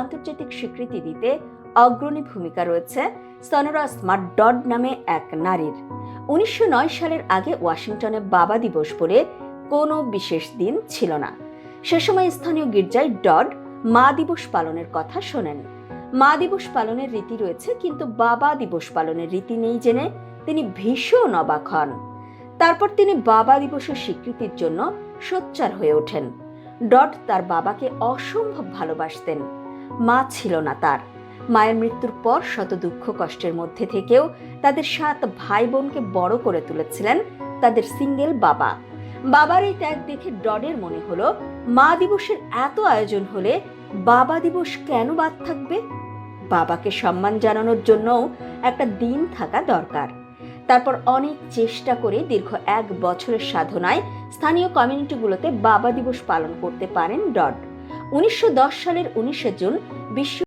আন্তর্জাতিক স্বীকৃতি দিতে অগ্রণী ভূমিকা রয়েছে সনোরা স্মার্ট ডড নামে এক নারীর। 1909 সালের আগে ওয়াশিংটনে বাবা দিবস বলে কোনো বিশেষ দিন ছিল না। সে সময় স্থানীয় গির্জায় ডড মা দিবস পালনের কথা শোনেন। মা দিবস পালনের রীতি রয়েছে, কিন্তু বাবা দিবস পালনের রীতি নেই জেনে তিনি ভীষণ অবাক হন। তারপর তিনি বাবা দিবসের স্বীকৃতির জন্য সোচ্চার হয়ে ওঠেন। ডড তার বাবাকে অসম্ভব ভালোবাসতেন। মা ছিল না তার। মায়ের মৃত্যুর পর শত দুঃখ কষ্টের মধ্যে থেকেও তাদের 7 ভাই বোনকে বড় করে তুলেছিলেন তাদের সিঙ্গেল বাবা। বাবার এই ত্যাগ দেখে ডডের মনে হলো, মা দিবসের এত আয়োজন হলে বাবা দিবস কেন বাদ থাকবে? বাবাকে সম্মান জানানোর জন্যও একটা দিন থাকা দরকার। তারপর অনেক চেষ্টা করে দীর্ঘ 1 বছরের সাধনায় স্থানীয় কমিউনিটিগুলোতে বাবা দিবস পালন করতে পারেন ডড। 1910 সালের 19শে জুন বিশ্ব